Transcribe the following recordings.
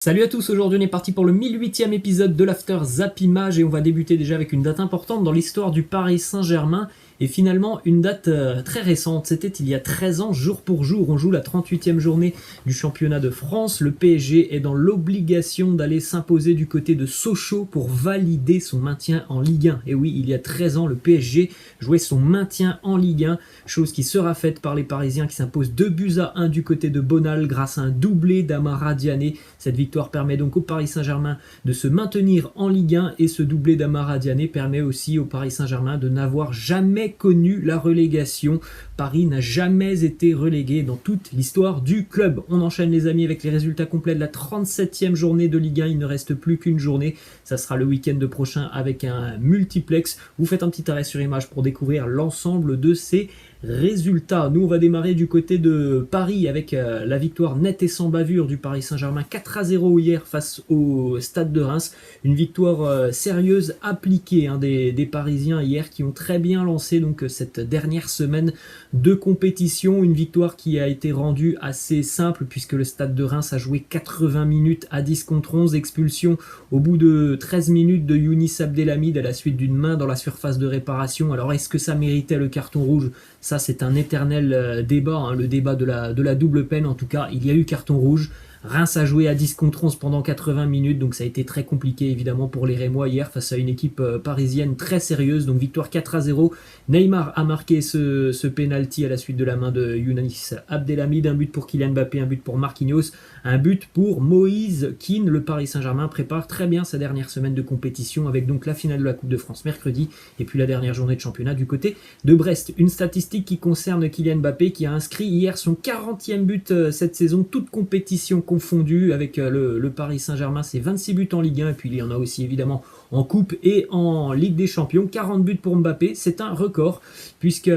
Salut à tous, aujourd'hui on est parti pour le 1008e épisode de l'After Zappimage et on va débuter déjà avec une date importante dans l'histoire du Paris Saint-Germain et finalement une date très récente, c'était il y a 13 ans, jour pour jour, on joue la 38e journée du championnat de France, le PSG est dans l'obligation d'aller s'imposer du côté de Sochaux pour valider son maintien en Ligue 1. Et oui, il y a 13 ans, le PSG jouait son maintien en Ligue 1, chose qui sera faite par les Parisiens qui s'imposent 2-1 du côté de Bonal grâce à un doublé d'Amara Diané. Cette victoire permet donc au Paris Saint-Germain de se maintenir en Ligue 1 et ce doublé d'Amara Diané permet aussi au Paris Saint-Germain de n'avoir jamais connu la relégation. Paris n'a jamais été relégué dans toute l'histoire du club. On enchaîne les amis avec les résultats complets de la 37e journée de Ligue 1. Il ne reste plus qu'une journée. Ça sera le week-end prochain avec un multiplex. Vous faites un petit arrêt sur image pour découvrir l'ensemble de ces résultats. Nous on va démarrer du côté de Paris avec la victoire nette et sans bavure du Paris Saint-Germain 4-0 hier face au Stade de Reims. Une victoire sérieuse appliquée des Parisiens hier qui ont très bien lancé donc cette dernière semaine de compétition. Une victoire qui a été rendue assez simple puisque le Stade de Reims a joué 80 minutes à 10 contre 11. Expulsion au bout de 13 minutes de Younis Abdelhamid à la suite d'une main dans la surface de réparation. Alors est-ce que ça méritait le carton rouge ? Ça, c'est un éternel débat, le débat de la double peine. En tout cas, il y a eu carton rouge. Reims a joué à 10 contre 11 pendant 80 minutes, donc ça a été très compliqué évidemment pour les Rémois hier face à une équipe parisienne très sérieuse. Donc victoire 4-0. Neymar a marqué ce penalty à la suite de la main de Younis Abdelhamid. Un but pour Kylian Mbappé, un but pour Marquinhos, un but pour Moïse Kean. Le Paris Saint-Germain prépare très bien sa dernière semaine de compétition avec donc la finale de la Coupe de France mercredi et puis la dernière journée de championnat du côté de Brest. Une statistique qui concerne Kylian Mbappé qui a inscrit hier son 40e but cette saison, toute compétition confondue avec le Paris Saint-Germain. C'est 26 buts en Ligue 1 et puis il y en a aussi évidemment en Coupe et en Ligue des Champions. 40 buts pour Mbappé, c'est un record puisque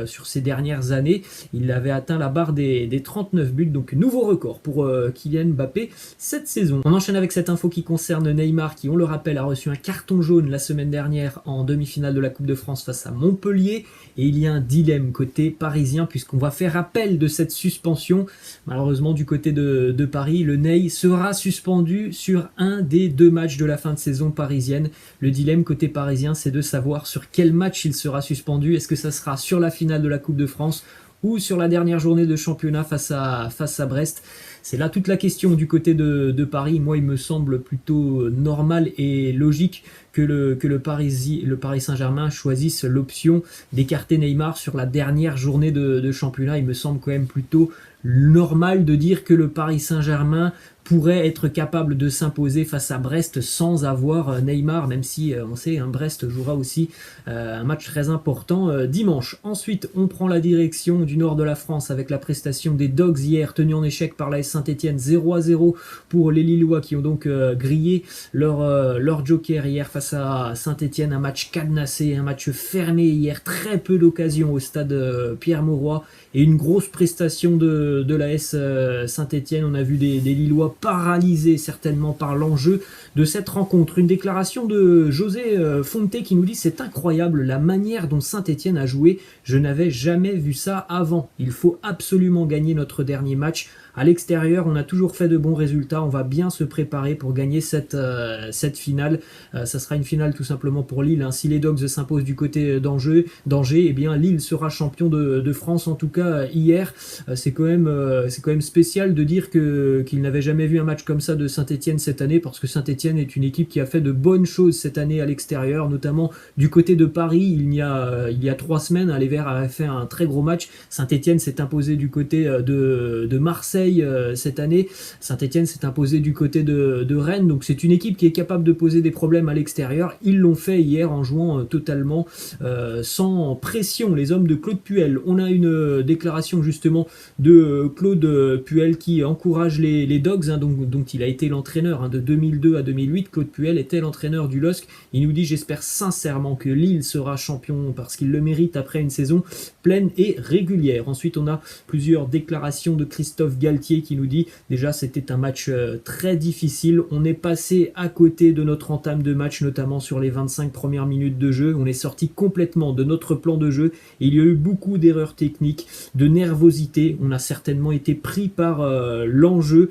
sur ces dernières années, il avait atteint la barre des 39 buts, donc nouveau record pour Kylian Mbappé cette saison. On enchaîne avec cette info qui concerne Neymar qui, on le rappelle, a reçu un carton jaune la semaine dernière en demi-finale de la Coupe de France face à Montpellier et il y a un dilemme côté parisien puisqu'on va faire appel de cette suspension. Malheureusement du côté de Paris, le Ney sera suspendu sur un des deux matchs de la fin de saison parisienne. Le dilemme côté parisien, c'est de savoir sur quel match il sera suspendu. Est-ce que ça sera sur la finale de la Coupe de France ou sur la dernière journée de championnat face à Brest? C'est là toute la question du côté de Paris. Moi, il me semble plutôt normal et logique que le Paris Saint-Germain choisisse l'option d'écarter Neymar sur la dernière journée de championnat. Il me semble quand même plutôt normal de dire que le Paris Saint-Germain pourrait être capable de s'imposer face à Brest sans avoir Neymar, même si on sait Brest jouera aussi un match très important dimanche. Ensuite, on prend la direction du nord de la France avec la prestation des Dogs hier, tenue en échec par l'AS Saint-Etienne, 0-0 pour les Lillois qui ont donc grillé leur joker hier face à Saint-Etienne. Un match cadenassé, un match fermé hier, très peu d'occasions au stade Pierre-Mauroy et une grosse prestation de l'AS Saint-Etienne. On a vu des Lillois paralysés certainement par l'enjeu de cette rencontre. Une déclaration de José Fonte qui nous dit: c'est incroyable la manière dont Saint-Etienne a joué, je n'avais jamais vu ça avant. Il faut absolument gagner notre dernier match. À l'extérieur, on a toujours fait de bons résultats, on va bien se préparer pour gagner cette finale. Ça sera une finale tout simplement pour Lille. Si les Dogs s'imposent du côté d'Angers, eh bien Lille sera champion de France. En tout cas, hier, c'est quand même spécial de dire qu'il n'avait jamais vu un match comme ça de Saint-Etienne cette année, parce que Saint-Etienne est une équipe qui a fait de bonnes choses cette année à l'extérieur, notamment du côté de Paris. Il y a 3 semaines, les Verts avaient fait un très gros match. Saint-Etienne s'est imposé du côté de Marseille cette année. Saint-Etienne s'est imposé du côté de Rennes, donc c'est une équipe qui est capable de poser des problèmes à l'extérieur. Ils l'ont fait hier en jouant totalement sans pression, les hommes de Claude Puel. On a une déclaration justement de Claude Puel qui encourage les Dogs, dont il a été l'entraîneur de 2002 à 2008. Claude Puel était l'entraîneur du LOSC. Il nous dit: j'espère sincèrement que Lille sera champion parce qu'il le mérite après une saison pleine et régulière. Ensuite, on a plusieurs déclarations de Christophe Galtier qui nous dit: déjà c'était un match très difficile, on est passé à côté de notre entame de match, notamment sur les 25 premières minutes de jeu, on est sorti complètement de notre plan de jeu et il y a eu beaucoup d'erreurs techniques, de nervosité, on a certainement été pris par l'enjeu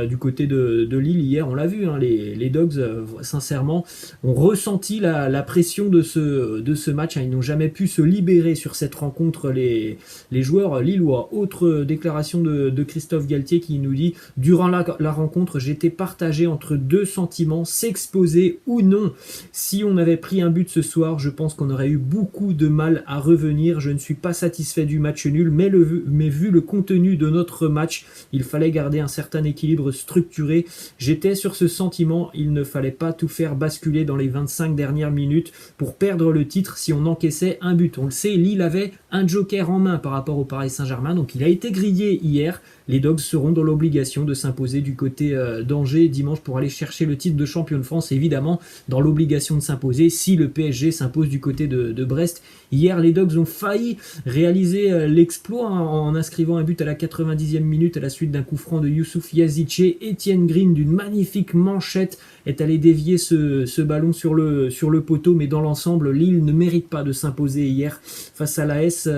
du côté de Lille hier, on l'a vu, hein, les Dogs, sincèrement, ont ressenti la pression de ce match. Hein. Ils n'ont jamais pu se libérer sur cette rencontre, les joueurs lillois. Autre déclaration de Christophe Galtier qui nous dit « Durant la rencontre, j'étais partagé entre deux sentiments, s'exposer ou non. Si on avait pris un but ce soir, je pense qu'on aurait eu beaucoup de mal à revenir. Je ne suis pas satisfait du match nul, mais vu le contenu de notre match, il fallait garder un certain équilibre structuré. J'étais sur ce sentiment, il ne fallait pas tout faire basculer dans les 25 dernières minutes pour perdre le titre si on encaissait un but. » On le sait, Lille avait un joker en main par rapport au Paris Saint-Germain, donc il a été grillé hier. Les Dogs seront dans l'obligation de s'imposer du côté d'Angers dimanche pour aller chercher le titre de champion de France, évidemment dans l'obligation de s'imposer si le PSG s'impose du côté de Brest. Hier, les Dogs ont failli réaliser l'exploit en inscrivant un but à la 90e minute à la suite d'un coup franc de Youssouf Yazice. Étienne Green, d'une magnifique manchette, est allé dévier ce ballon sur le poteau, mais dans l'ensemble, Lille ne mérite pas de s'imposer hier face à l'AS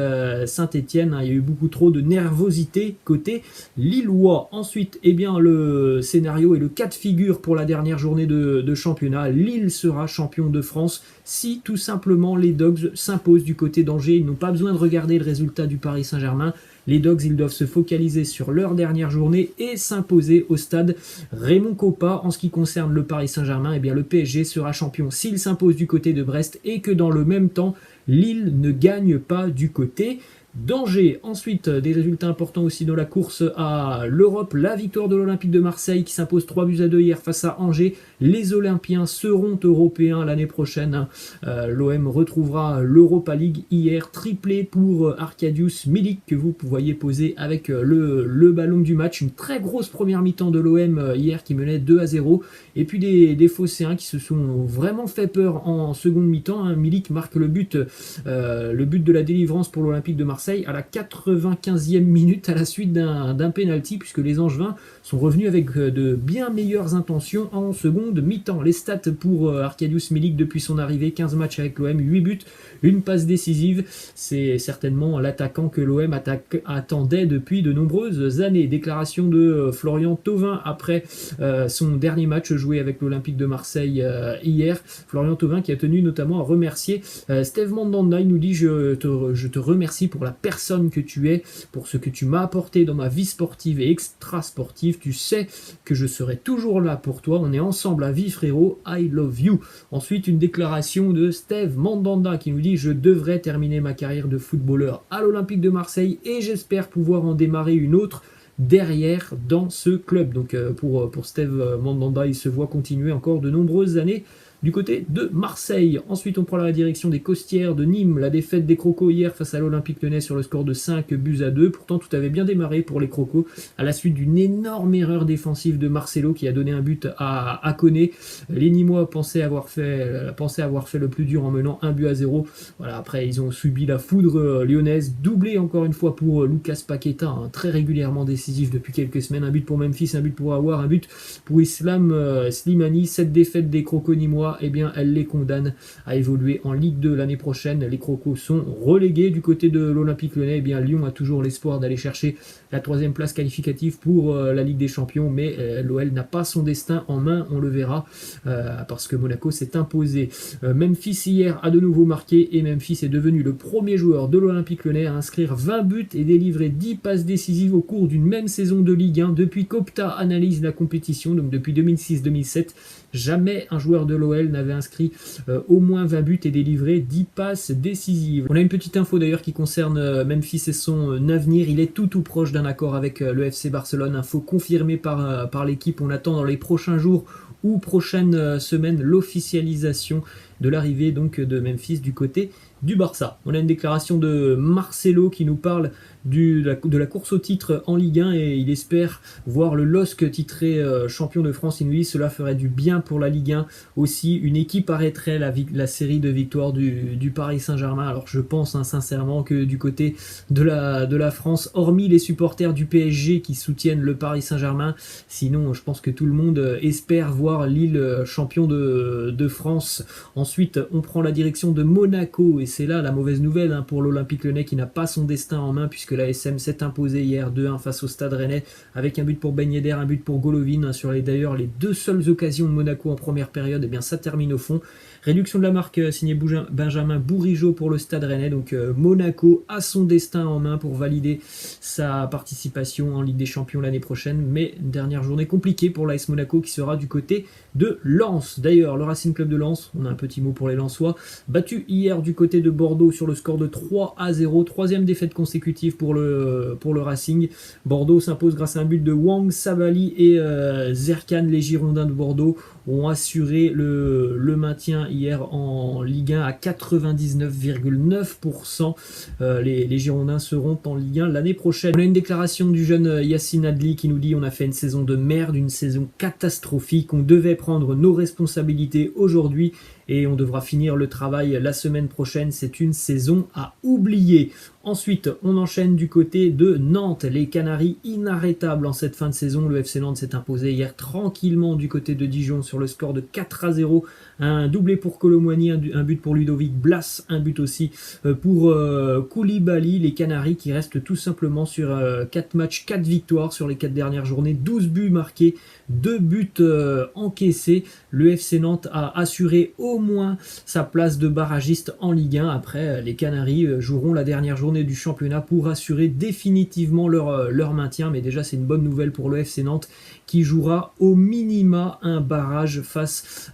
Saint-Etienne. Il y a eu beaucoup trop de nervosité côté lillois. Ensuite, le scénario et le cas de figure pour la dernière journée de championnat. Lille sera champion de France si tout simplement les Dogs s'imposent du côté d'Angers. Ils n'ont pas besoin de regarder le résultat du Paris Saint-Germain. Les Dogs, ils doivent se focaliser sur leur dernière journée et s'imposer au stade Raymond Kopa. En ce qui concerne le Paris Saint-Germain, le PSG sera champion s'il s'impose du côté de Brest et que dans le même temps, Lille ne gagne pas du côté d'Angers. Ensuite, des résultats importants aussi dans la course à l'Europe. La victoire de l'Olympique de Marseille qui s'impose 3-2 hier face à Angers. Les Olympiens seront européens l'année prochaine. L'OM retrouvera l'Europa League hier. Triplé pour Arkadiusz Milik que vous voyez poser avec le ballon du match. Une très grosse première mi-temps de l'OM hier qui menait 2-0. Et puis des Phocéens qui se sont vraiment fait peur en seconde mi-temps. Milik marque le but de la délivrance pour l'Olympique de Marseille à la 95e minute à la suite d'un penalty, puisque les Angevins sont revenus avec de bien meilleures intentions en seconde mi-temps. Les stats pour Arkadiusz Milik depuis son arrivée: 15 matchs avec l'OM, 8 buts, une passe décisive. C'est certainement l'attaquant que l'OM attendait depuis de nombreuses années. Déclaration de Florian Thauvin après son dernier match joué avec l'Olympique de Marseille hier. Florian Thauvin qui a tenu notamment à remercier Steve Mandanda. Il nous dit je te remercie pour la personne que tu es, pour ce que tu m'as apporté dans ma vie sportive et extra-sportive. Tu sais que je serai toujours là pour toi. On est ensemble à vie, frérot. I love you. Ensuite, une déclaration de Steve Mandanda qui nous dit: je devrais terminer ma carrière de footballeur à l'Olympique de Marseille et j'espère pouvoir en démarrer une autre derrière dans ce club. Donc pour Steve Mandanda, il se voit continuer encore de nombreuses années du côté de Marseille. Ensuite, on prend la direction des Costières de Nîmes. La défaite des Crocos hier face à l'Olympique Lyonnais sur le score de 5-2. Pourtant, tout avait bien démarré pour les Crocos à la suite d'une énorme erreur défensive de Marcelo qui a donné un but à Koné. Les Nîmois pensaient avoir fait le plus dur en menant 1-0. Voilà, après, ils ont subi la foudre lyonnaise. Doublé encore une fois pour Lucas Paqueta, très régulièrement décisif depuis quelques semaines. Un but pour Memphis, un but pour Aouar, un but pour Islam Slimani. Cette défaite des Crocos nîmois, elle les condamne à évoluer en Ligue 2 l'année prochaine. Les Crocos sont relégués. Du côté de l'Olympique Lyonnais, Lyon a toujours l'espoir d'aller chercher la 3e place qualificative pour la Ligue des Champions, mais l'OL n'a pas son destin en main, on le verra, parce que Monaco s'est imposé. Memphis hier a de nouveau marqué et Memphis est devenu le premier joueur de l'Olympique Lyonnais à inscrire 20 buts et délivrer 10 passes décisives au cours d'une même saison de Ligue 1 depuis qu'Opta analyse la compétition, donc depuis 2006-2007. Jamais un joueur de l'OL n'avait inscrit au moins 20 buts et délivré 10 passes décisives. On a une petite info d'ailleurs qui concerne Memphis et son avenir. Il est tout proche d'un accord avec le FC Barcelone. Info confirmée par l'équipe. On attend dans les prochains jours ou prochaines semaines l'officialisation de l'arrivée donc de Memphis du côté du Barça. On a une déclaration de Marcelo qui nous parle de la course au titre en Ligue 1 et il espère voir le LOSC titré champion de France. Il nous dit cela ferait du bien pour la Ligue 1. Aussi, une équipe arrêterait la série de victoires du Paris Saint-Germain. Alors je pense sincèrement que du côté de la France, hormis les supporters du PSG qui soutiennent le Paris Saint-Germain, sinon je pense que tout le monde espère voir Lille champion de France. Ensuite, Ensuite, on prend la direction de Monaco, et c'est là la mauvaise nouvelle pour l'Olympique Lyonnais qui n'a pas son destin en main, puisque la SM s'est imposée hier 2-1 face au Stade Rennais, avec un but pour Ben Yedder, un but pour Golovin, sur d'ailleurs les deux seules occasions de Monaco en première période, et bien ça termine au fond. Réduction de la marque signée Benjamin Bourigeaud pour le Stade Rennais, donc Monaco a son destin en main pour valider sa participation en Ligue des Champions l'année prochaine, mais une dernière journée compliquée pour l'AS Monaco qui sera du côté de Lens. D'ailleurs, le Racing Club de Lens, on a un petit mot pour les Lensois, battu hier du côté de Bordeaux sur le score de 3-0, troisième défaite consécutive pour le Racing. Bordeaux s'impose grâce à un but de Wang, Savali et Zerkan. Les Girondins de Bordeaux ont assuré le maintien hier en Ligue 1 à 99,9%. Les Girondins seront en Ligue 1 l'année prochaine. On a une déclaration du jeune Yacine Adli qui nous dit: on a fait une saison de merde, une saison catastrophique, on devait prendre nos responsabilités aujourd'hui et on devra finir le travail la semaine prochaine. C'est une saison à oublier. Ensuite, on enchaîne du côté de Nantes. Les Canaries inarrêtables en cette fin de saison. Le FC Nantes s'est imposé hier tranquillement du côté de Dijon sur le score de 4-0. Un doublé pour Colomboigny, un but pour Ludovic Blas, un but aussi pour Koulibaly. Les Canaries qui restent tout simplement sur 4 matchs, 4 victoires sur les 4 dernières journées, 12 buts marqués, 2 buts encaissés. Le FC Nantes a assuré au moins sa place de barragiste en Ligue 1. Après, les Canaries joueront la dernière journée du championnat pour assurer définitivement leur maintien. Mais déjà, c'est une bonne nouvelle pour le FC Nantes qui jouera au minima un barrage face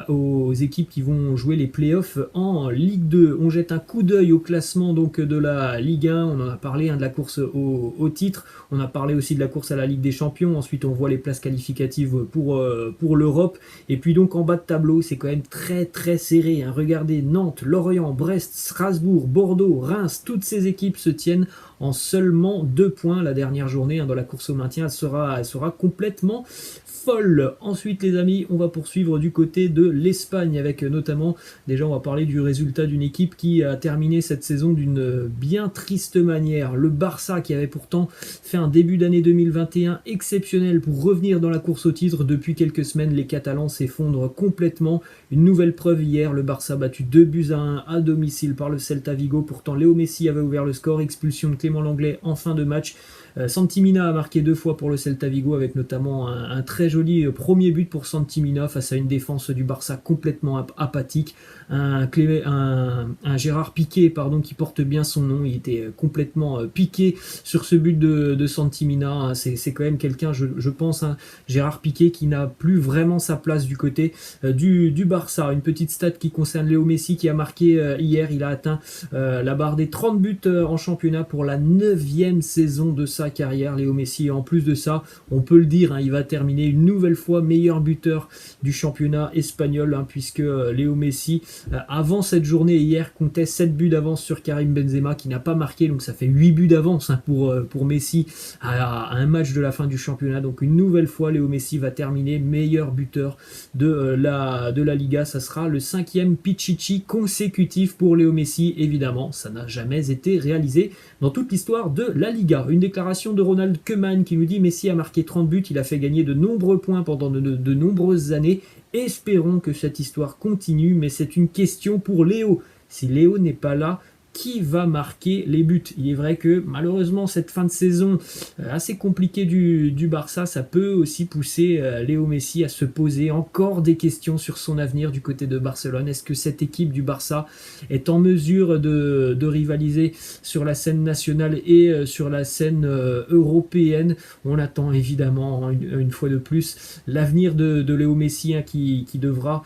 aux équipes qui vont jouer les playoffs en Ligue 2. On jette un coup d'œil au classement donc de la Ligue 1. On en a parlé de la course au titre. On a parlé aussi de la course à la Ligue des Champions. Ensuite, on voit les places qualificatives pour l'Europe. Et puis donc en bas de tableau, c'est quand même très très serré. Regardez, Nantes, Lorient, Brest, Strasbourg, Bordeaux, Reims, toutes ces équipes se tiennent en seulement 2 points. La dernière journée dans la course au maintien, elle sera complètement folle. Ensuite les amis, on va poursuivre du côté de l'Espagne avec notamment, déjà on va parler du résultat d'une équipe qui a terminé cette saison d'une bien triste manière. Le Barça qui avait pourtant fait un début d'année 2021 exceptionnel pour revenir dans la course au titre. Depuis quelques semaines, les Catalans s'effondrent complètement. Une nouvelle preuve hier, le Barça battu 2-1 à domicile par le Celta Vigo. Pourtant Léo Messi avait ouvert le score, expulsion de Clément Lenglet en fin de match. Santi Mina a marqué 2 fois pour le Celta Vigo avec notamment un très joli premier but pour Santi Mina face à une défense du Barça complètement apathique. Un Gérard Piqué qui porte bien son nom, il était complètement piqué sur ce but de Santi Mina. C'est quand même quelqu'un, je pense, Gérard Piqué qui n'a plus vraiment sa place du côté du Barça. Une petite stat qui concerne Léo Messi qui a marqué hier, il a atteint la barre des 30 buts en championnat pour la 9e saison de sa carrière. Léo Messi, en plus de ça, on peut le dire, il va terminer une nouvelle fois meilleur buteur du championnat espagnol, puisque Léo Messi, avant cette journée hier, comptait 7 buts d'avance sur Karim Benzema qui n'a pas marqué, donc ça fait 8 buts d'avance pour Messi à un match de la fin du championnat. Donc une nouvelle fois, Léo Messi va terminer meilleur buteur de la Liga. Ça sera le 5e Pichichi consécutif pour Léo Messi. Évidemment, ça n'a jamais été réalisé dans toute l'histoire de la Liga. Une déclaration de Ronald Koeman qui nous dit: Messi a marqué 30 buts, il a fait gagner de nombreux points pendant de nombreuses années. Espérons que cette histoire continue, mais c'est une question pour Léo. Si Léo n'est pas là, qui va marquer les buts? Il est vrai que malheureusement cette fin de saison assez compliquée du Barça, ça peut aussi pousser Léo Messi à se poser encore des questions sur son avenir du côté de Barcelone. Est-ce que cette équipe du Barça est en mesure de rivaliser sur la scène nationale et sur la scène européenne? On attend évidemment une fois de plus l'avenir de Léo Messi qui devra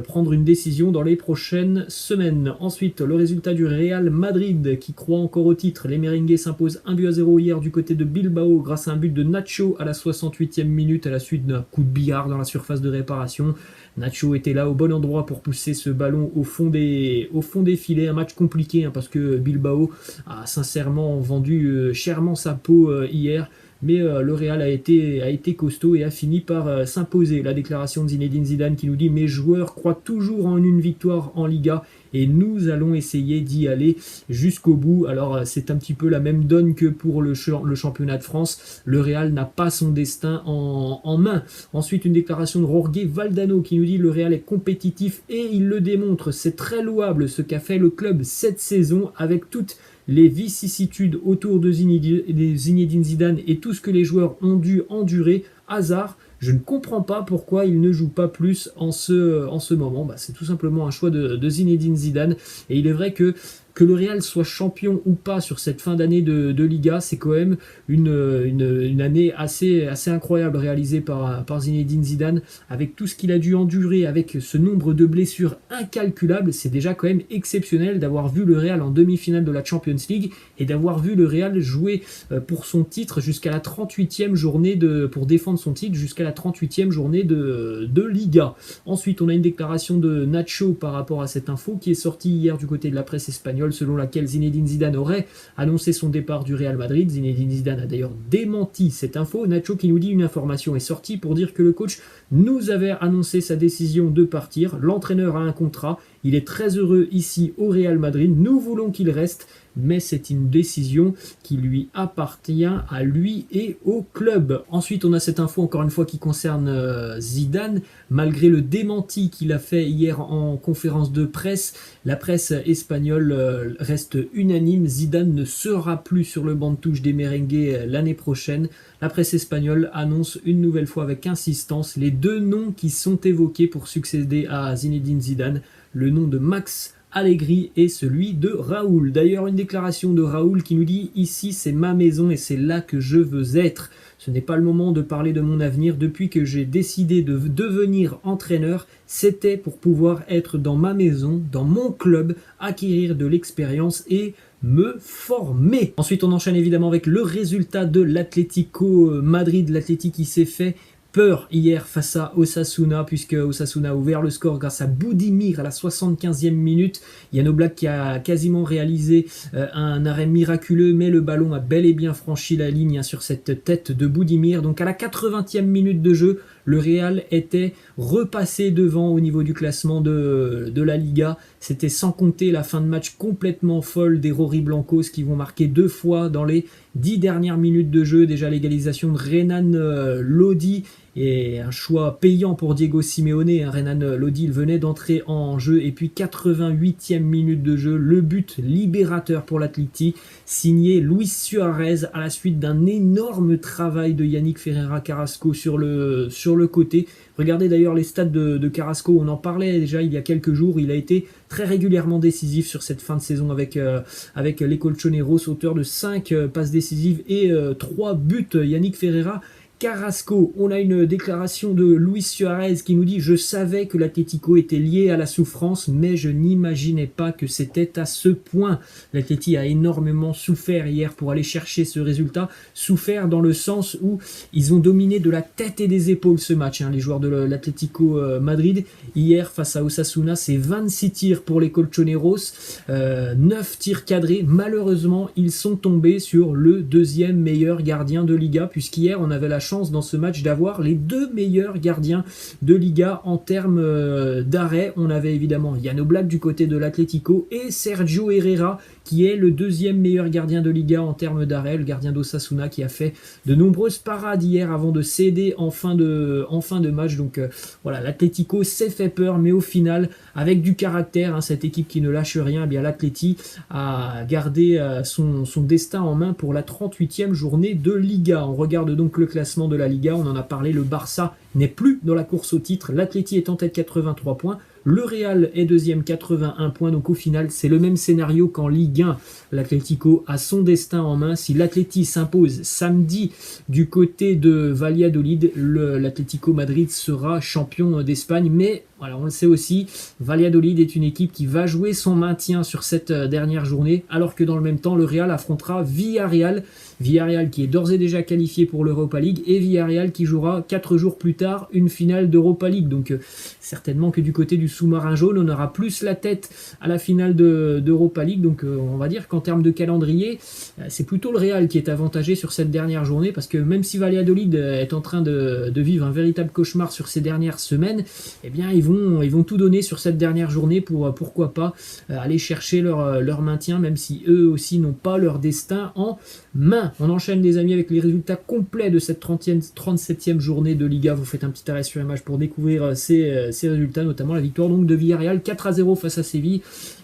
prendre une décision dans les prochaines semaines. Ensuite, le résultat du Real Madrid qui croit encore au titre. Les Merengues s'imposent 1-0 hier du côté de Bilbao grâce à un but de Nacho à la 68e minute à la suite d'un coup de billard dans la surface de réparation. Nacho était là au bon endroit pour pousser ce ballon au fond des filets. Un match compliqué parce que Bilbao a sincèrement vendu chèrement sa peau hier. Mais le Real a été costaud et a fini par s'imposer. La déclaration de Zinedine Zidane qui nous dit: mes joueurs croient toujours en une victoire en Liga et nous allons essayer d'y aller jusqu'au bout. Alors c'est un petit peu la même donne que pour le championnat de France. Le Real n'a pas son destin en main. Ensuite, une déclaration de Jorge Valdano qui nous dit le Real est compétitif et il le démontre. C'est très louable ce qu'a fait le club cette saison avec toutes les vicissitudes autour de Zinedine Zidane et tout ce que les joueurs ont dû endurer. Hazard, je ne comprends pas pourquoi il ne joue pas plus en ce moment. C'est tout simplement un choix de Zinedine Zidane. Et il est vrai que le Real soit champion ou pas sur cette fin d'année de Liga, c'est quand même une année assez incroyable réalisée par Zinedine Zidane, avec tout ce qu'il a dû endurer, avec ce nombre de blessures incalculables. C'est déjà quand même exceptionnel d'avoir vu le Real en demi-finale de la Champions League et d'avoir vu le Real jouer pour son titre jusqu'à la 38e journée pour défendre son titre jusqu'à la 38e journée de Liga. Ensuite, on a une déclaration de Nacho par rapport à cette info qui est sortie hier du côté de la presse espagnole, selon laquelle Zinedine Zidane aurait annoncé son départ du Real Madrid. Zinedine Zidane a d'ailleurs démenti cette info. Nacho qui nous dit une information est sortie pour dire que le coach nous avait annoncé sa décision de partir. L'entraîneur a un contrat, il est très heureux ici au Real Madrid, nous voulons qu'il reste, mais c'est une décision qui lui appartient à lui et au club. Ensuite, on a cette info encore une fois qui concerne Zidane. Malgré le démenti qu'il a fait hier en conférence de presse, la presse espagnole reste unanime. Zidane ne sera plus sur le banc de touche des merengues l'année prochaine. La presse espagnole annonce une nouvelle fois avec insistance les deux noms qui sont évoqués pour succéder à Zinedine Zidane. Le nom de Max Allegri et celui de Raoul. D'ailleurs, une déclaration de Raoul qui nous dit « Ici, c'est ma maison et c'est là que je veux être. Ce n'est pas le moment de parler de mon avenir. Depuis que j'ai décidé de devenir entraîneur, c'était pour pouvoir être dans ma maison, dans mon club, acquérir de l'expérience et me former. » Ensuite, on enchaîne évidemment avec le résultat de l'Atlético Madrid. L'Atlético qui s'est fait peur hier face à Osasuna, puisque Osasuna a ouvert le score grâce à Budimir à la 75e minute. Jan Oblak qui a quasiment réalisé un arrêt miraculeux, mais le ballon a bel et bien franchi la ligne sur cette tête de Budimir. Donc à la 80e minute de jeu, le Real était repassé devant au niveau du classement de la Liga. C'était sans compter la fin de match complètement folle des Rory Blancos qui vont marquer 2 fois dans les 10 dernières minutes de jeu. Déjà l'égalisation de Renan Lodi et un choix payant pour Diego Simeone. Renan Lodi, il venait d'entrer en jeu. Et puis 88e minute de jeu, le but libérateur pour l'Atleti, signé Luis Suarez à la suite d'un énorme travail de Yannick Ferreira Carrasco sur le côté. Regardez d'ailleurs les stats de Carrasco, on en parlait déjà il y a quelques jours, il a été très régulièrement décisif sur cette fin de saison avec les Colchoneros, auteur de 5 passes décisives et 3 buts. Yannick Ferreira Carrasco, on a une déclaration de Luis Suarez qui nous dit « Je savais que l'Atlético était lié à la souffrance, mais je n'imaginais pas que c'était à ce point. » L'Atlético a énormément souffert hier pour aller chercher ce résultat. Souffert dans le sens où ils ont dominé de la tête et des épaules ce match, les joueurs de l'Atlético Madrid. Hier, face à Osasuna, c'est 26 tirs pour les Colchoneros, 9 tirs cadrés. Malheureusement, ils sont tombés sur le deuxième meilleur gardien de Liga, puisqu'hier, on avait la chance dans ce match d'avoir les 2 meilleurs gardiens de Liga en termes d'arrêt. On avait évidemment Jan Oblak du côté de l'Atlético et Sergio Herrera qui est le 2e meilleur gardien de Liga en termes d'arrêt, le gardien d'Osasuna qui a fait de nombreuses parades hier avant de céder en fin de match. Donc voilà, l'Atlético s'est fait peur, mais au final, avec du caractère, cette équipe qui ne lâche rien, eh bien l'Atleti a gardé son destin en main pour la 38e journée de Liga. On regarde donc le classement de la Liga, on en a parlé, le Barça n'est plus dans la course au titre, l'Atleti est en tête 83 points, le Real est 2e 81 points, donc au final c'est le même scénario qu'en Ligue 1. L'Atlético a son destin en main. Si l'Atleti s'impose samedi du côté de Valladolid, l'Atlético Madrid sera champion d'Espagne, mais voilà, on le sait aussi, Valladolid est une équipe qui va jouer son maintien sur cette dernière journée, alors que dans le même temps, le Real affrontera Villarreal. Villarreal qui est d'ores et déjà qualifié pour l'Europa League et Villarreal qui jouera 4 jours plus tard une finale d'Europa League. Donc certainement que du côté du sous-marin jaune, on aura plus la tête à la finale d'Europa League. Donc on va dire qu'en termes de calendrier, c'est plutôt le Real qui est avantagé sur cette dernière journée, parce que même si Valladolid est en train de vivre un véritable cauchemar sur ces dernières semaines, eh bien ils vont vont tout donner sur cette dernière journée pour, pourquoi pas, aller chercher leur maintien, même si eux aussi n'ont pas leur destin en main. On enchaîne les amis avec les résultats complets de cette 37e journée de Liga. Vous faites un petit arrêt sur image pour découvrir ces résultats, notamment la victoire donc de Villarreal 4-0 face à Séville,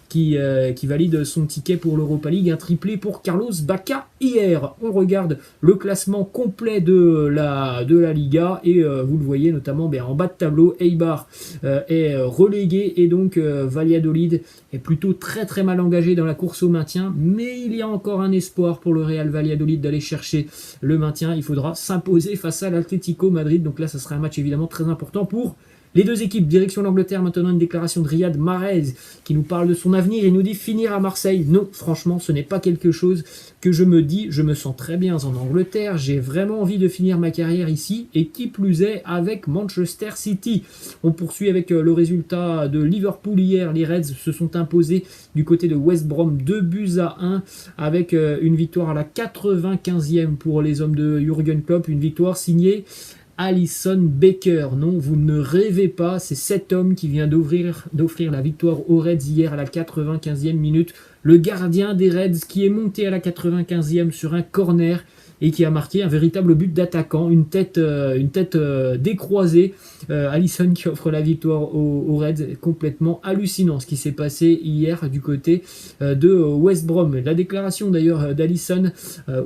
qui valide son ticket pour l'Europa League, un triplé pour Carlos Bacca hier. On regarde le classement complet de la Liga et vous le voyez notamment en bas de tableau, Eibar est relégué et donc Valladolid est plutôt très très mal engagé dans la course au maintien, mais il y a encore un espoir pour le Real Valladolid d'aller chercher le maintien. Il faudra s'imposer face à l'Atlético Madrid, donc là ça sera un match évidemment très important pour les deux équipes. Direction l'Angleterre maintenant, une déclaration de Riyad Mahrez qui nous parle de son avenir. Il nous dit finir à Marseille. Non, franchement, ce n'est pas quelque chose que je me dis. Je me sens très bien en Angleterre. J'ai vraiment envie de finir ma carrière ici et qui plus est avec Manchester City. On poursuit avec le résultat de Liverpool hier. Les Reds se sont imposés du côté de West Brom 2-1 avec une victoire à la 95e pour les hommes de Jürgen Klopp. Une victoire signée Alisson Becker. Non, vous ne rêvez pas, c'est cet homme qui vient d'offrir la victoire aux Reds hier à la 95e minute. Le gardien des Reds qui est monté à la 95e sur un corner et qui a marqué un véritable but d'attaquant, une tête décroisée. Alisson qui offre la victoire aux Reds, complètement hallucinant ce qui s'est passé hier du côté de West Brom. La déclaration d'ailleurs d'Alisson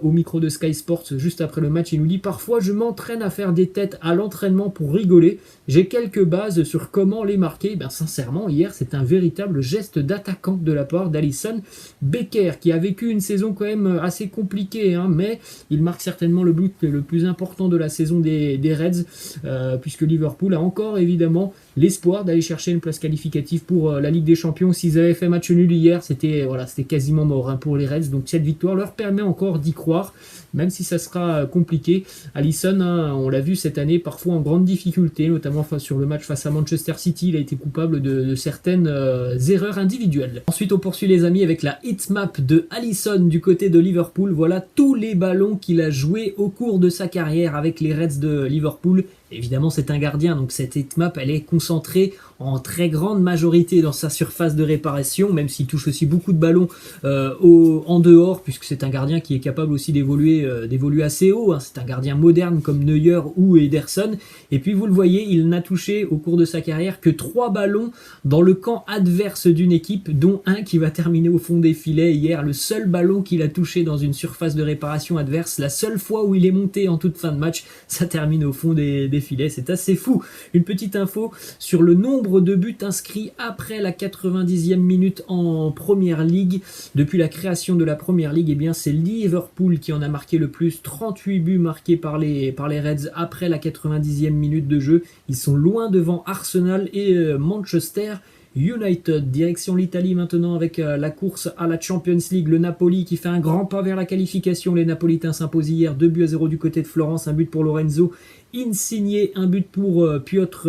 au micro de Sky Sports juste après le match, il nous dit: parfois je m'entraîne à faire des têtes à l'entraînement pour rigoler, j'ai quelques bases sur comment les marquer. Sincèrement hier c'est un véritable geste d'attaquant de la part d'Alisson Becker qui a vécu une saison quand même assez compliquée, mais il marque certainement le but le plus important de la saison des Reds, puisque Liverpool a encore évidemment l'espoir d'aller chercher une place qualificative pour la Ligue des Champions. S'ils avaient fait match nul hier, c'était quasiment mort pour les Reds, donc cette victoire leur permet encore d'y croire, même si ça sera compliqué. Alisson, on l'a vu cette année, parfois en grande difficulté, notamment sur le match face à Manchester City, il a été coupable de certaines erreurs individuelles. Ensuite on poursuit les amis avec la hitmap de Alisson du côté de Liverpool. Voilà tous les ballons qu'il a joués au cours de sa carrière avec les Reds de Liverpool. Évidemment c'est un gardien, donc cette hitmap elle est concentrée en très grande majorité dans sa surface de réparation, même s'il touche aussi beaucoup de ballons en dehors, puisque c'est un gardien qui est capable aussi d'évoluer assez haut, c'est un gardien moderne comme Neuer ou Ederson. Et puis vous le voyez, il n'a touché au cours de sa carrière que 3 ballons dans le camp adverse d'une équipe, dont un qui va terminer au fond des filets hier. Le seul ballon qu'il a touché dans une surface de réparation adverse, la seule fois où il est monté en toute fin de match, ça termine au fond des filets. C'est assez fou. Une petite info sur le nombre de buts inscrits après la 90e minute en Première Ligue. Depuis la création de la Première Ligue, c'est Liverpool qui en a marqué le plus. 38 buts marqués par les Reds après la 90e minute de jeu. Ils sont loin devant Arsenal et Manchester United. Direction l'Italie maintenant avec la course à la Champions League. Le Napoli qui fait un grand pas vers la qualification. Les Napolitains s'imposent hier 2-0 du côté de Florence. Un but pour Lorenzo Insigne, un but pour Piotr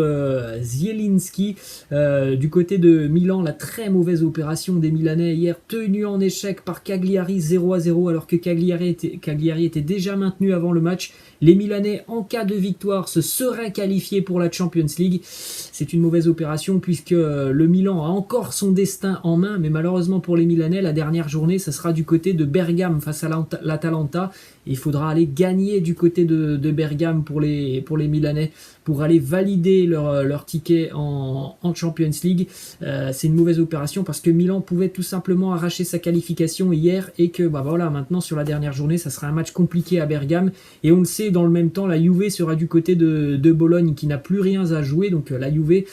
Zielinski. Du côté de Milan, la très mauvaise opération des Milanais hier, tenue en échec par Cagliari 0-0, alors que Cagliari était déjà maintenu avant le match. Les Milanais, en cas de victoire, se seraient qualifiés pour la Champions League. C'est une mauvaise opération puisque le Milan a encore son destin en main, mais malheureusement pour les Milanais, la dernière journée, ça sera du côté de Bergame face à l'Atalanta. Il faudra aller gagner du côté de Bergame pour les Milanais pour aller valider leur ticket en Champions League. C'est une mauvaise opération parce que Milan pouvait tout simplement arracher sa qualification hier et que maintenant sur la dernière journée ça sera un match compliqué à Bergame. Et on le sait, dans le même temps la Juve sera du côté de Bologne qui n'a plus rien à jouer, donc la Juve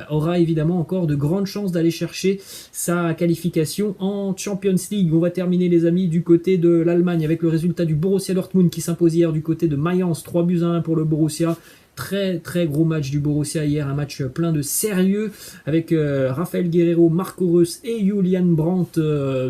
aura évidemment encore de grandes chances d'aller chercher sa qualification en Champions League. On va terminer les amis du côté de l'Allemagne avec le résultat du Borussia Dortmund qui s'impose hier du côté de Mayence, 3-1 pour le Borussia. Très très gros match du Borussia hier, un match plein de sérieux avec Raphaël Guerreiro, Marco Reus et Julian Brandt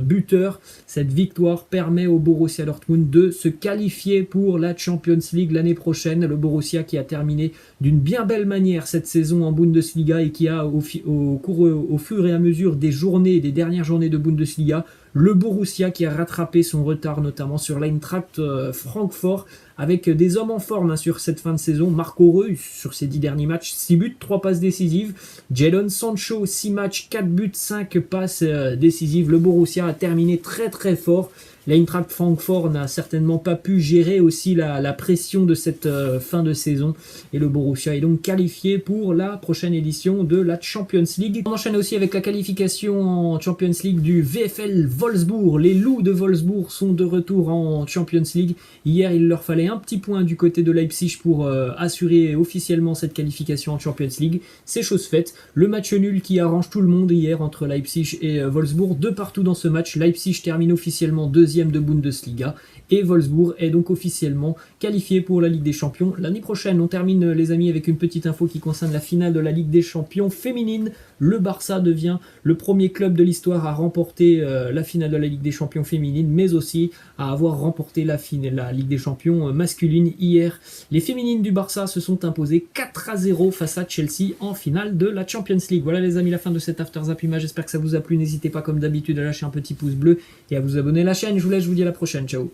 buteur. Cette victoire permet au Borussia Dortmund de se qualifier pour la Champions League l'année prochaine. Le Borussia qui a terminé d'une bien belle manière cette saison en Bundesliga et qui a au fur et à mesure des dernières journées de Bundesliga, Le Borussia qui a rattrapé son retard notamment sur l'Eintracht Francfort avec des hommes en forme sur cette fin de saison. Marco Reus sur ses 10 derniers matchs, 6 buts, 3 passes décisives. Jadon Sancho, 6 matchs, 4 buts, 5 passes décisives. Le Borussia a terminé très très fort. L'Eintracht Francfort n'a certainement pas pu gérer aussi la pression de cette fin de saison. Et le Borussia est donc qualifié pour la prochaine édition de la Champions League. On enchaîne aussi avec la qualification en Champions League du VfL Wolfsburg. Les Loups de Wolfsburg sont de retour en Champions League. Hier, il leur fallait un petit point du côté de Leipzig pour assurer officiellement cette qualification en Champions League. C'est chose faite. Le match nul qui arrange tout le monde hier entre Leipzig et Wolfsburg. De partout dans ce match, Leipzig termine officiellement deuxième de Bundesliga et Wolfsburg est donc officiellement qualifié pour la Ligue des Champions. L'année prochaine, on termine les amis avec une petite info qui concerne la finale de la Ligue des Champions féminine. Le Barça devient le premier club de l'histoire à remporter la finale de la Ligue des Champions féminine, mais aussi à avoir remporté la Ligue des Champions masculine hier. Les féminines du Barça se sont imposées 4-0 face à Chelsea en finale de la Champions League. Voilà les amis, la fin de cet After Zap Image. J'espère que ça vous a plu. N'hésitez pas comme d'habitude à lâcher un petit pouce bleu et à vous abonner à la chaîne. Je vous laisse, je vous dis à la prochaine. Ciao.